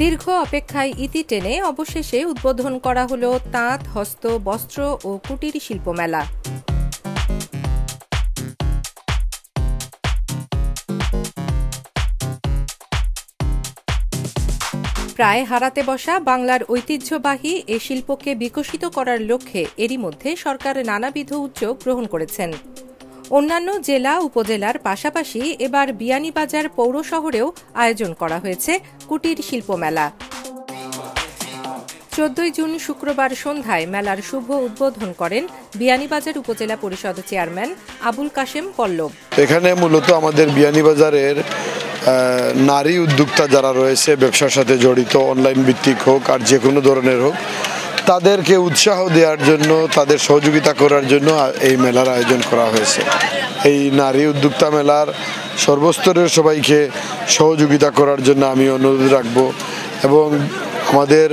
দীর্ঘ অপেক্ষায় ইতি টেনে অবশেষে উদ্বোধন করা হলো তাঁত, হস্ত, বস্ত্র ও কুটির শিল্প মেলা। প্রায় হারাতে বসা বাংলার ঐতিহ্যবাহী এ শিল্পকে বিকশিত করার লক্ষ্যে এরই মধ্যে সরকার নানাবিধ উদ্যোগ গ্রহণ করেছেন। অন্যান্য জেলা উপজেলার পাশাপাশি এবার বিয়ানীবাজার পৌর শহরেও আয়োজন করা হয়েছে কুটির শিল্প মেলা। 14 জুন শুক্রবার সন্ধ্যায় মেলার শুভ উদ্বোধন করেন বিয়ানীবাজার উপজেলা পরিষদ চেয়ারম্যান আবুল কাশেম পল্লব। এখানে মূলত আমাদের বিয়ানীবাজারের নারী উদ্যোক্তা যারা রয়েছে, ব্যবসার সাথে জড়িত, অনলাইন ভিত্তিক হোক আর যে কোনো ধরনের হোক, তাদেরকে উৎসাহ দেওয়ার জন্য, তাদের সহযোগিতা করার জন্য এই মেলার আয়োজন করা হয়েছে। এই নারী উদ্যোক্তা মেলার সর্বস্তরের সবাইকে সহযোগিতা করার জন্য আমি অনুরোধ রাখব এবং আমাদের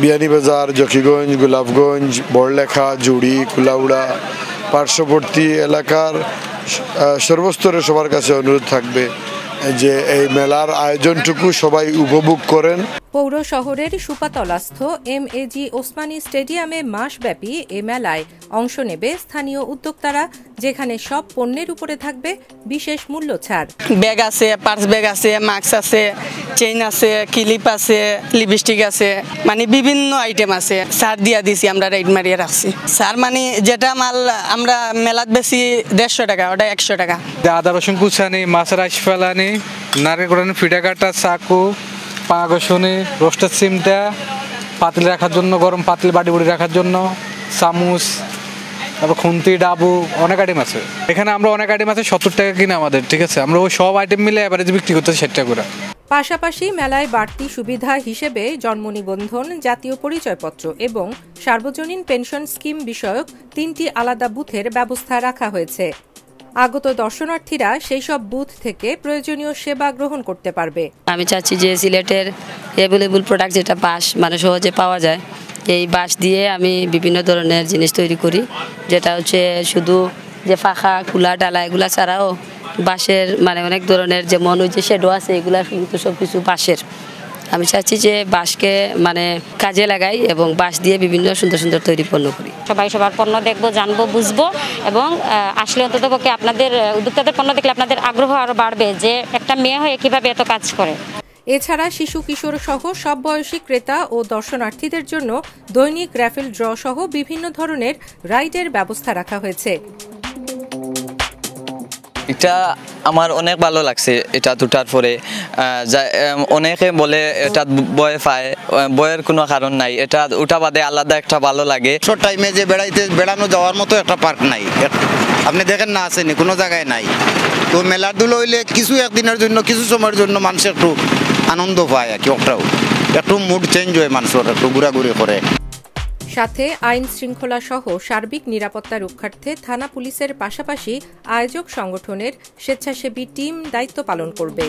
বিয়ানীবাজার, জকিগঞ্জ, গোলাপগঞ্জ, বড়লেখা, জুড়ি, কুলাউড়া, পার্শ্ববর্তী এলাকার সর্বস্তরের সবার কাছে অনুরোধ থাকবে যে এই মেলার আয়োজনটুকু সবাই উপভোগ করেন। পৌর শহরের সুপাতলাস্থ MAG ওসমানী স্টেডিয়ামে মাসব্যাপী এ মেলায় অংশ নেবে স্থানীয় উদ্যোক্তারা, যেখানে সব পণ্যের উপরে থাকবে বিশেষ মূল্য ছাড়। ব্যাগ আছে, পার্স ব্যাগ আছে, মাস্ক আছে, চেইন আছে, ক্লিপ আছে, লিপস্টিক আছে, মানে বিভিন্ন আইটেম আছে। ছাড় দিয়া দিছি, আমরা রেড মারিয়ে রাখছি। ছাড় মানে যেটা মাল আমরা মেলাত বেশি 150 টাকা, ওটা 100 টাকা। আদা রসুন কুচানি, মাছের আইস ফেলানি, নারকেল ফিটা কাটা, চাকু, পাগসনি, রোস্টেড সিমটা, পাতিল রাখার জন্য, গরম পাতিল বাটি বুড়ি রাখার জন্য, চামচ, তারপর খুন্তি, ডাবু, অনেক আইটেম আছে। এখানে আমরা অনেক আইটেম আছে 70 টাকা কিনে আমাদের, ঠিক আছে। আমরা ওই সব আইটেম মিলে এভারেজ বিক্রি করতেছি 60 টাকা করে। পাশাপাশি মেলায় বাড়তি সুবিধা হিসেবে জন্ম নিবন্ধন, জাতীয় পরিচয়পত্র এবং সার্বজনীন পেনশন স্কিম বিষয়ক 3টি আলাদা বুথের ব্যবস্থা রাখা হয়েছে। আগত দর্শনার্থীরা সেই সব বুথ থেকে প্রয়োজনীয় সেবা গ্রহণ করতে পারবে। আমি চাচ্ছি যে সিলেটের অ্যাভেলেবল প্রোডাক্ট যেটা বাঁশ, মানে সহজে পাওয়া যায়, এই বাঁশ দিয়ে আমি বিভিন্ন ধরনের জিনিস তৈরি করি, যেটা হচ্ছে শুধু যে পাখা, কুলা, ডালা এগুলা ছাড়াও বাঁশের মানে অনেক ধরনের, যেমন ওই যে শেডো আছে, এগুলা কিন্তু সব কিছু বাঁশের। আমি চাচ্ছি যে বাঁশকে মানে কাজে লাগাই এবং বাঁশ দিয়ে বিভিন্ন সুন্দর সুন্দর তৈরি পণ্য করি। সবাই সবার পণ্য দেখবো, জানবো, বুঝবো এবং আসলে অন্ততপক্ষে আপনাদের উদ্যোক্তাদের পণ্য দেখলে আপনাদের আগ্রহ আরও বাড়বে যে একটা মেয়ে হয়ে কিভাবে এত কাজ করে। এছাড়া শিশু, কিশোর সহ সব বয়সী ক্রেতা ও দর্শনার্থীদের জন্য দৈনিক র্যাফেল ড্র সহ বিভিন্ন ধরনের রাইডের ব্যবস্থা রাখা হয়েছে। এটা আমার অনেক ভালো লাগছে। এটা দুটার পরে অনেকে বলে এটা বয় পায়, বয়ের কোনো কারণ নাই। এটা ওটা বাদে আলাদা একটা ভালো লাগে। শর্ট টাইমে যে বেড়ানো যাওয়ার মতো একটা পার্ক নাই, আপনি দেখেন না, আসেনি, কোনো জায়গায় নাই। তো মেলার দুলো হইলে কিছু একদিনের জন্য, কিছু সময়ের জন্য মানুষ একটু আনন্দ পায়, আর কি একটু মুড চেঞ্জ হয়, মানুষের একটু ঘোরাঘুরি করে। সাথে আইন শৃঙ্খলা সহ সার্বিক নিরাপত্তা রক্ষার্থে থানা পুলিশের পাশাপাশি আয়োজক সংগঠনের স্বেচ্ছাসেবী টিম দায়িত্ব পালন করবে।